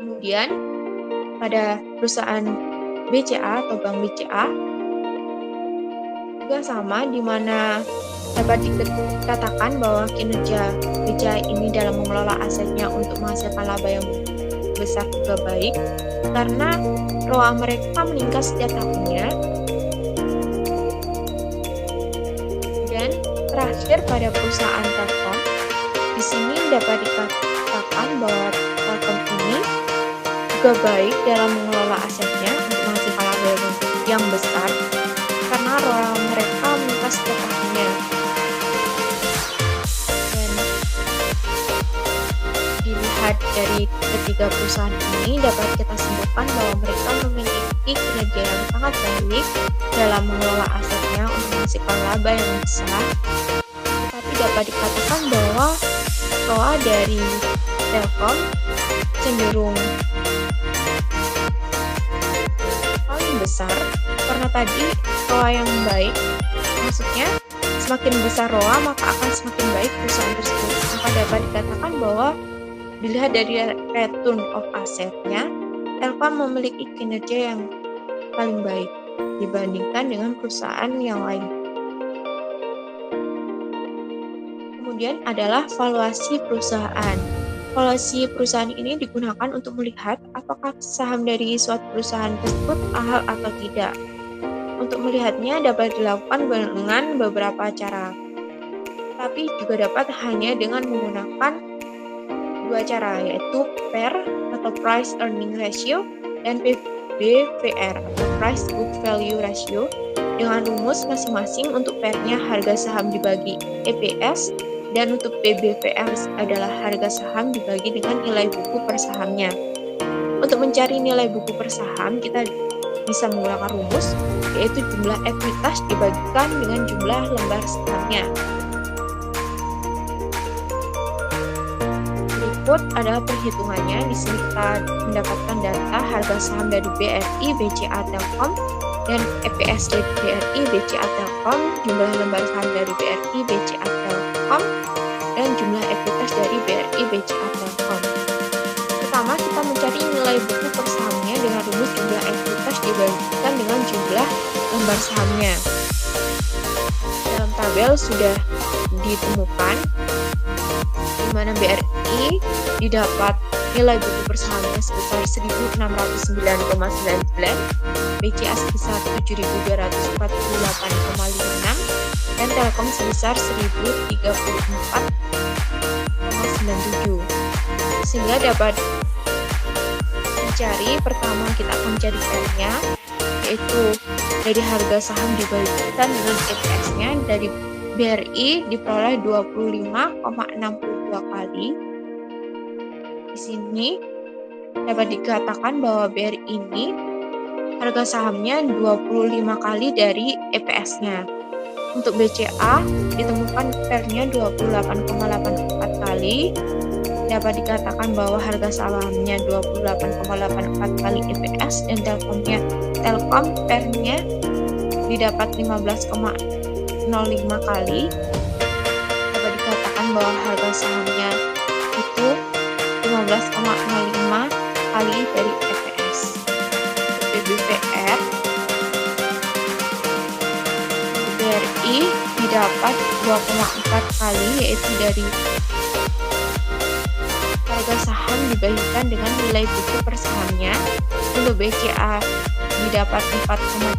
Kemudian, pada perusahaan BCA atau Bank BCA juga sama, di mana dapat dikatakan bahwa kinerja BCA ini dalam mengelola asetnya untuk menghasilkan laba yang besar juga baik, karena ROA mereka meningkat setiap tahunnya. Dan terakhir, pada perusahaan Telkom, di sini dapat dikatakan bahwa Telkom ini juga baik dalam mengelola asetnya untuk menghasilkan laba yang besar, karena ROA mereka meningkat setiap tahunnya. Dan dilihat dari ketiga perusahaan ini, dapat kita simpulkan bahwa mereka memiliki kinerja yang sangat baik dalam mengelola asetnya untuk menghasilkan laba yang besar. Tetapi dapat dikatakan bahwa ROA dari Telkom cenderung paling besar, karena tadi ROA yang baik, maksudnya semakin besar ROA maka akan semakin baik perusahaan tersebut. Maka dapat dikatakan bahwa dilihat dari return of asset-nya, Telkom memiliki kinerja yang paling baik dibandingkan dengan perusahaan yang lain. Kemudian adalah valuasi perusahaan. Valuasi perusahaan ini digunakan untuk melihat apakah saham dari suatu perusahaan tersebut mahal atau tidak. Untuk melihatnya dapat dilakukan dengan beberapa cara, tapi juga dapat hanya dengan menggunakan dua cara, yaitu PER atau Price Earning Ratio dan PBVR atau Price Book Value Ratio, dengan rumus masing-masing. Untuk PER-nya harga saham dibagi EPS, dan untuk PBVR adalah harga saham dibagi dengan nilai buku per sahamnya. Untuk mencari nilai buku per saham, kita bisa menggunakan rumus, yaitu jumlah ekuitas dibagikan dengan jumlah lembar sahamnya. Berikut adalah perhitungannya. Di sini kita mendapatkan data harga saham dari BRI, BCA, Telkom, dan EPS dari BRI, BCA, Telkom, jumlah lembar saham dari BRI, BCA, Telkom, dan jumlah ekuitas dari BRI, BCA, Telkom. Pertama, kita mencari nilai buku per sahamnya dengan rumus jumlah ekuitas dibagikan dengan jumlah lembar sahamnya. Dalam tabel sudah ditemukan di mana BRI didapat nilai buku per sahamnya sebesar 1.609,99, BCA sebesar 7.248,56, dan Telkom sebesar 1.034,97. Sehingga dapat dicari, pertama kita akan mencari PER-nya, yaitu dari harga saham dibagikan dengan EPS-nya. Dari BRI diperoleh 25,62 kali. Di sini dapat dikatakan bahwa BRI ini harga sahamnya 25 kali dari EPS-nya. Untuk BCA ditemukan PER-nya 28,84 kali. Dapat dikatakan bahwa harga sahamnya 28,84 kali EPS, dan Telkom PER-nya didapat 15,05 kali. Dapat dikatakan bahwa harga sahamnya itu 15,05 kali dari EPS. PBVR BRI didapat 2,4 kali, yaitu dari harga saham dibagikan dengan nilai buku per sahamnya. Untuk BCA didapat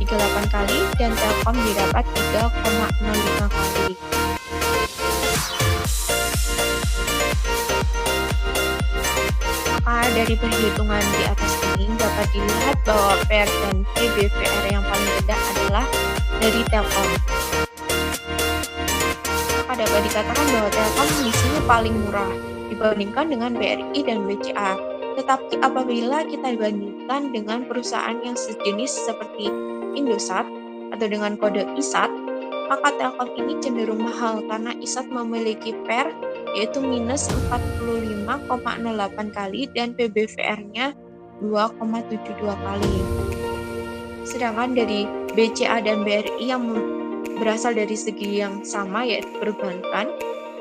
4,38 kali, dan Telkom didapat 3,05 kali. Maka dari perhitungan di atas ini dapat dilihat bahwa PER dan PBVR yang paling rendah adalah dari Telkom. dapat dikatakan bahwa Telkom di sini paling murah dibandingkan dengan BRI dan BCA. Tetapi apabila kita bandingkan dengan perusahaan yang sejenis seperti Indosat atau dengan kode ISAT, maka Telkom ini cenderung mahal karena ISAT memiliki PER yaitu minus 45,08 kali dan PBVR-nya 2,72 kali. Sedangkan dari BCA dan BRI yang berasal dari segi yang sama yaitu perbankan,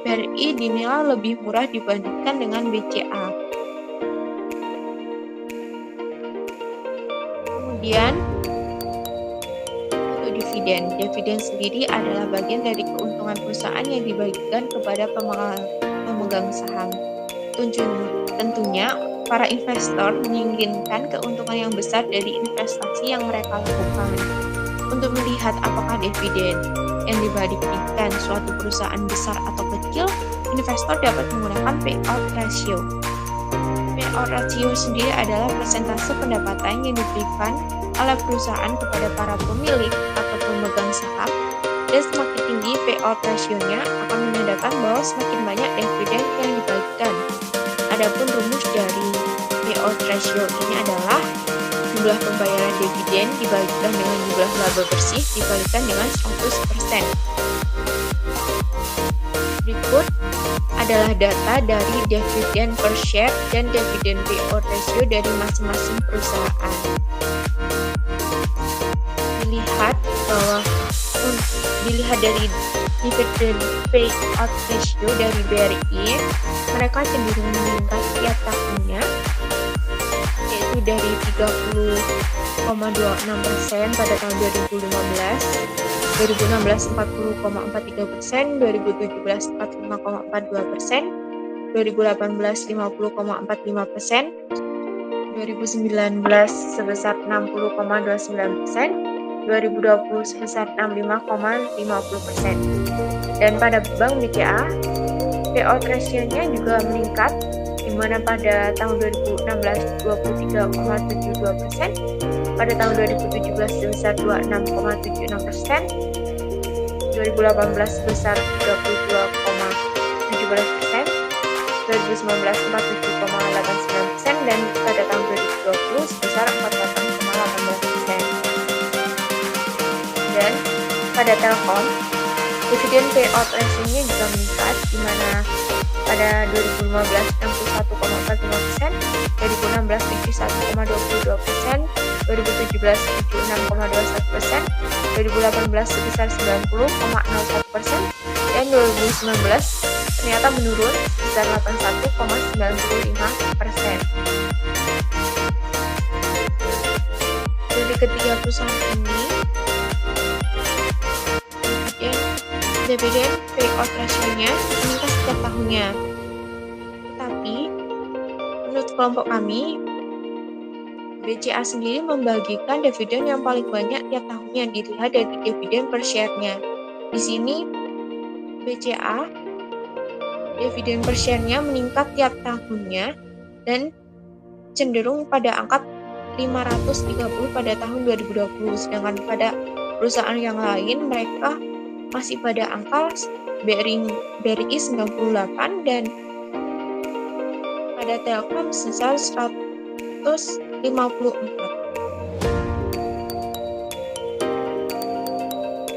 BRI dinilai lebih murah dibandingkan dengan BCA. Kemudian untuk dividen sendiri adalah bagian dari keuntungan perusahaan yang dibagikan kepada pemegang saham. Tentunya para investor menginginkan keuntungan yang besar dari investasi yang mereka lakukan. Untuk melihat apakah dividen yang dibagikan suatu perusahaan besar atau kecil, investor dapat menggunakan payout ratio. Payout ratio sendiri adalah persentase pendapatan yang diberikan oleh perusahaan kepada para pemilik atau pemegang saham, dan semakin tinggi payout ratio-nya akan menandakan bahwa semakin banyak dividen yang dibagikan. Adapun rumus dari payout ratio ini adalah jumlah pembayaran dividen dibagikan dengan jumlah laba bersih dikalikan dengan 100%. Berikut adalah data dari dividen per share dan dividen payout ratio dari masing-masing perusahaan. Dilihat dari dividen payout ratio dari BRI, mereka cenderung meningkat tiap tahunnya, yaitu dari 30,26% pada tahun 2016 40,43%, 2017 45,42%, 2018 50,45%, 2019 sebesar 60,29%, 2020 sebesar 65,50%. Dan pada Bank BCA, payout ratio-nya juga meningkat, di mana pada tahun 2016 23,72%, pada tahun 2017 sebesar 26,76%, 2018 sebesar 32,17%, 2019 47,89%, dan pada tahun 2020 sebesar 48,18%. Dan pada Telkom, dividen payout ratio-nya juga meningkat, di mana pada 2015 61,45%, 2016 71,22%, 2017 76,21%, 2018 sebesar 90,01%, dan 2019 ternyata menurun sebesar 81,95%. Dari ketiga perusahaan ini, dividen payout ratio-nya meningkat setiap tahunnya. Tetapi, menurut kelompok kami, BCA sendiri membagikan dividen yang paling banyak tiap tahunnya dilihat dari dividen per share-nya. Di sini, BCA dividen per share-nya meningkat tiap tahunnya dan cenderung pada angka 530 pada tahun 2020, sedangkan pada perusahaan yang lain mereka masih pada angka BRI 98 dan pada Telkom sebesar 154.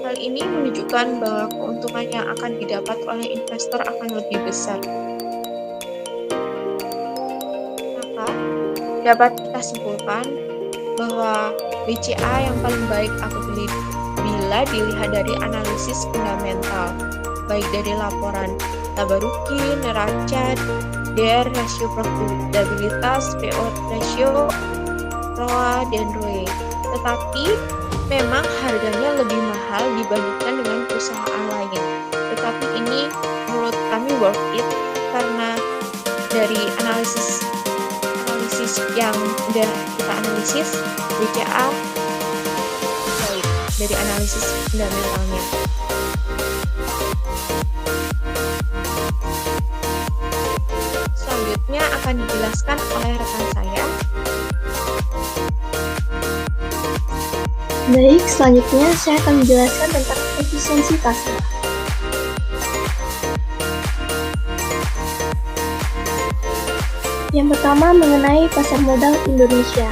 Hal ini menunjukkan bahwa keuntungan yang akan didapat oleh investor akan lebih besar. Maka, dapat kita simpulkan bahwa BCA yang paling baik apabila dilihat dari analisis fundamental, baik dari laporan laba rugi, neraca, DER, rasio profitabilitas, payout ratio, ROA, dan ROE. Tetapi memang harganya lebih mahal dibandingkan dengan perusahaan lain. Tetapi ini menurut kami worth it karena dari analisis yang sudah kita analisis, BCA baik dari analisis fundamentalnya. Selanjutnya akan dijelaskan oleh rekan saya. Baik, selanjutnya saya akan menjelaskan tentang efisiensi pasar. Yang pertama mengenai pasar modal Indonesia.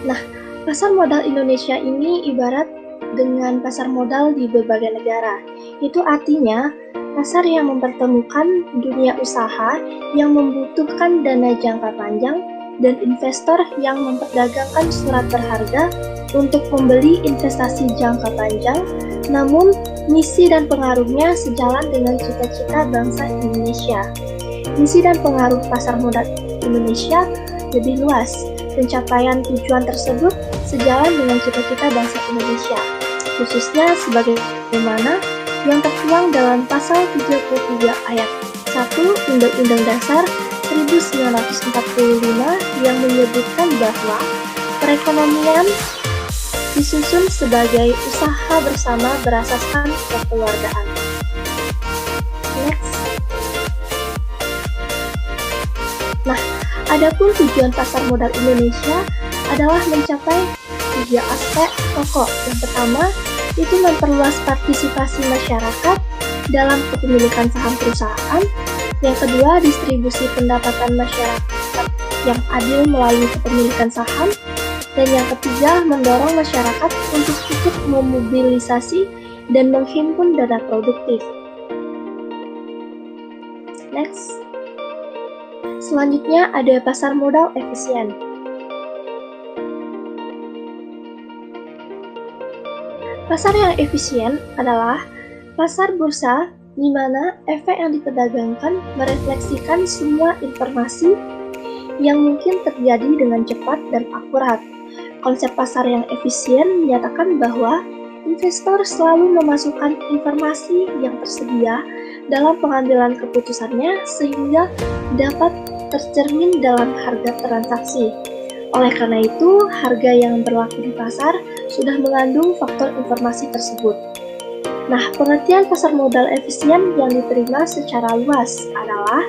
Nah, pasar modal Indonesia ini ibarat dengan pasar modal di berbagai negara. Itu artinya pasar yang mempertemukan dunia usaha yang membutuhkan dana jangka panjang dan investor yang memperdagangkan surat berharga untuk membeli investasi jangka panjang, namun misi dan pengaruhnya sejalan dengan cita-cita bangsa Indonesia. Misi dan pengaruh pasar modal Indonesia lebih luas. Pencapaian tujuan tersebut sejalan dengan cita-cita bangsa Indonesia, khususnya sebagaimana yang tertuang dalam pasal 33 ayat 1 Undang-Undang Dasar 1945 yang menyebutkan bahwa perekonomian disusun sebagai usaha bersama berasaskan kekeluargaan. Next. Nah, adapun tujuan pasar modal Indonesia adalah mencapai 3 aspek pokok. Yang pertama, itu memperluas partisipasi masyarakat dalam kepemilikan saham perusahaan. Yang kedua, distribusi pendapatan masyarakat yang adil melalui kepemilikan saham. Dan yang ketiga, mendorong masyarakat untuk ikut memobilisasi dan menghimpun dana produktif. Next. Selanjutnya ada pasar modal efisien. Pasar yang efisien adalah pasar bursa di mana efek yang diperdagangkan merefleksikan semua informasi yang mungkin terjadi dengan cepat dan akurat. Konsep pasar yang efisien menyatakan bahwa investor selalu memasukkan informasi yang tersedia dalam pengambilan keputusannya sehingga dapat tercermin dalam harga transaksi. Oleh karena itu, harga yang berlaku di pasar sudah mengandung faktor informasi tersebut. Nah, pengertian pasar modal efisien yang diterima secara luas adalah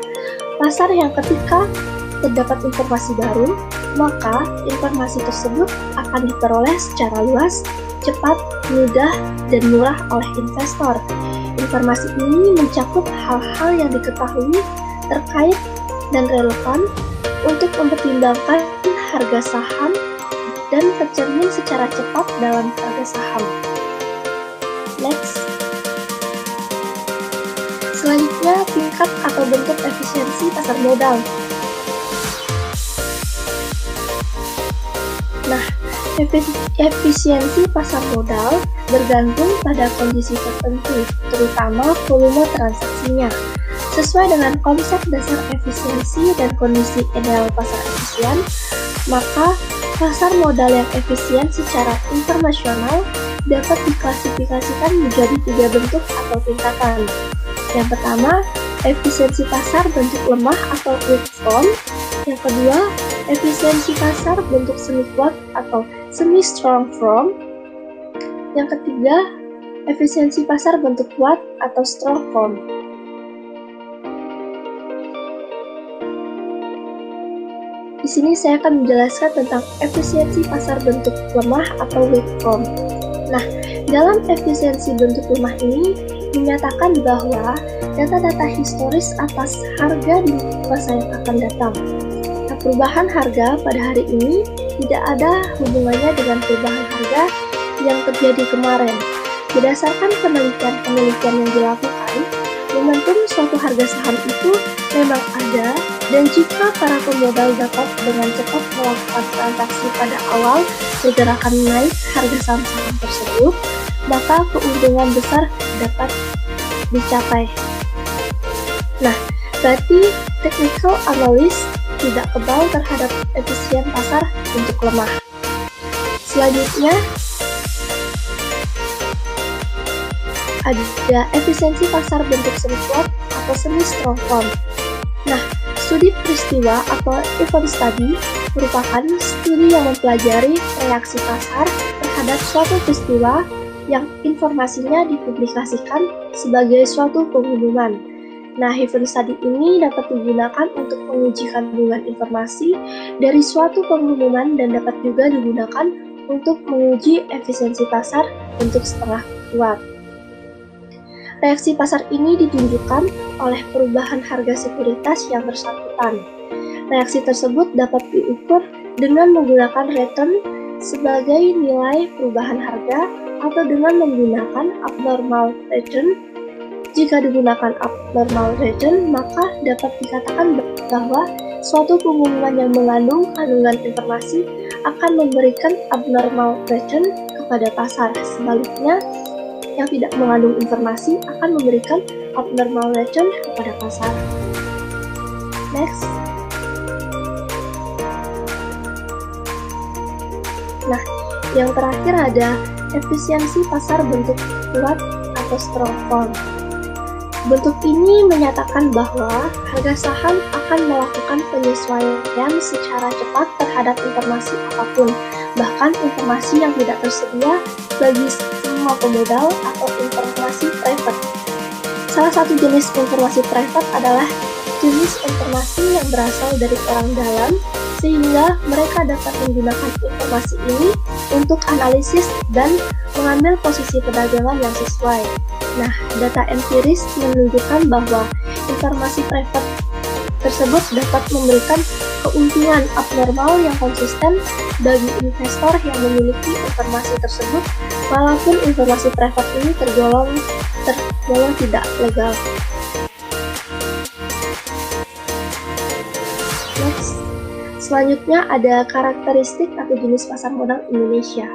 pasar yang ketika terdapat informasi baru, maka informasi tersebut akan diperoleh secara luas, cepat, mudah, dan murah oleh investor. Informasi ini mencakup hal-hal yang diketahui, terkait, dan relevan untuk mempertimbangkan harga saham dan tercermin secara cepat dalam harga saham. Next. Selanjutnya, tingkat atau bentuk efisiensi pasar modal. Nah, efisiensi pasar modal bergantung pada kondisi tertentu, terutama volume transaksinya. Sesuai dengan konsep dasar efisiensi dan kondisi ideal pasar efisien, maka pasar modal yang efisien secara internasional dapat diklasifikasikan menjadi 3 bentuk atau tingkatan. Yang pertama, efisiensi pasar bentuk lemah atau weak form. Yang kedua, efisiensi pasar bentuk semi kuat atau semi strong form. Yang ketiga, efisiensi pasar bentuk kuat atau strong form. Di sini saya akan menjelaskan tentang efisiensi pasar bentuk lemah atau weak form. Nah, dalam efisiensi bentuk lemah ini menyatakan bahwa data-data historis atas harga di masa yang akan datang. Nah, perubahan harga pada hari ini tidak ada hubungannya dengan perubahan harga yang terjadi kemarin. Berdasarkan penelitian-penelitian yang dilakukan, momentum suatu harga saham itu memang ada, dan jika para pemodal dapat dengan cepat melakukan transaksi pada awal pergerakan naik harga saham-saham tersebut, maka keuntungan besar dapat dicapai. Nah, berarti technical analyst tidak kebal terhadap efisien pasar untuk lemah. Selanjutnya, ada efisiensi pasar bentuk semi kuat atau semi strong form. Nah, studi peristiwa atau event study merupakan studi yang mempelajari reaksi pasar terhadap suatu peristiwa yang informasinya dipublikasikan sebagai suatu pengumuman. Nah, event study ini dapat digunakan untuk menguji kandungan informasi dari suatu pengumuman dan dapat juga digunakan untuk menguji efisiensi pasar bentuk setengah kuat. Reaksi pasar ini ditunjukkan oleh perubahan harga sekuritas yang bersangkutan. Reaksi tersebut dapat diukur dengan menggunakan return sebagai nilai perubahan harga atau dengan menggunakan abnormal return. Jika digunakan abnormal return, maka dapat dikatakan bahwa suatu pengumuman yang mengandung kandungan informasi akan memberikan abnormal return kepada pasar. Sebaliknya, yang tidak mengandung informasi akan memberikan abnormal return kepada pasar. Next. Nah, yang terakhir ada efisiensi pasar bentuk kuat atau strong form. Bentuk ini menyatakan bahwa harga saham akan melakukan penyesuaian secara cepat terhadap informasi apapun, bahkan informasi yang tidak tersedia bagi semua pemodal atau informasi private. Salah satu jenis informasi private adalah jenis informasi yang berasal dari orang dalam, sehingga mereka dapat menggunakan informasi ini untuk analisis dan mengambil posisi perdagangan yang sesuai. Nah, data empiris menunjukkan bahwa informasi private tersebut dapat memberikan keuntungan abnormal yang konsisten bagi investor yang memiliki informasi tersebut, walaupun informasi private ini tergolong tidak legal. Next. Selanjutnya ada karakteristik atau jenis pasar modal Indonesia.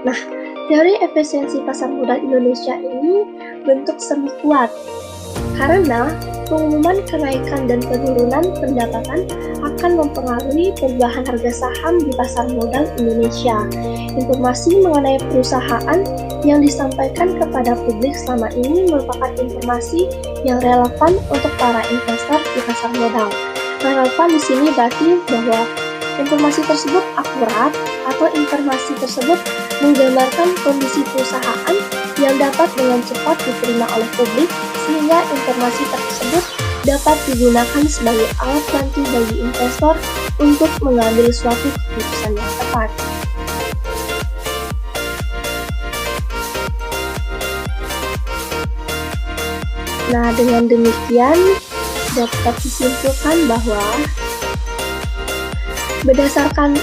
Nah, teori efisiensi pasar modal Indonesia ini bentuk semi kuat karena pengumuman kenaikan dan penurunan pendapatan akan mempengaruhi perubahan harga saham di pasar modal Indonesia. Informasi mengenai perusahaan yang disampaikan kepada publik selama ini merupakan informasi yang relevan untuk para investor di pasar modal. Relevan di sini berarti bahwa informasi tersebut akurat atau informasi tersebut menggambarkan kondisi perusahaan yang dapat dengan cepat diterima oleh publik, sehingga informasi tersebut dapat digunakan sebagai alat bantu bagi investor untuk mengambil suatu keputusan yang tepat. Nah, dengan demikian dapat disimpulkan bahwa berdasarkan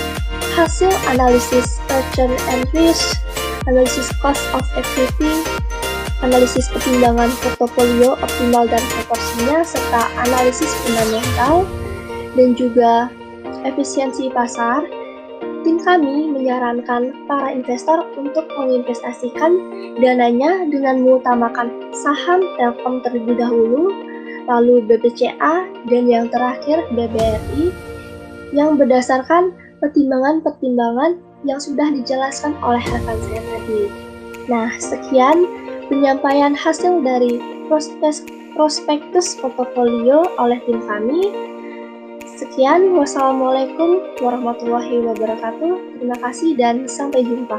hasil analisis return and risk, analisis cost of equity, analisis pertimbangan portofolio optimal dan proporsinya, serta analisis fundamental dan juga efisiensi pasar, tim kami menyarankan para investor untuk menginvestasikan dananya dengan mengutamakan saham Telkom terlebih dahulu, lalu BBCA, dan yang terakhir BBRI, yang berdasarkan pertimbangan-pertimbangan yang sudah dijelaskan oleh rekan saya tadi. Nah, sekian penyampaian hasil dari prospektus portofolio oleh tim kami. Sekian, wassalamualaikum warahmatullahi wabarakatuh. Terima kasih dan sampai jumpa.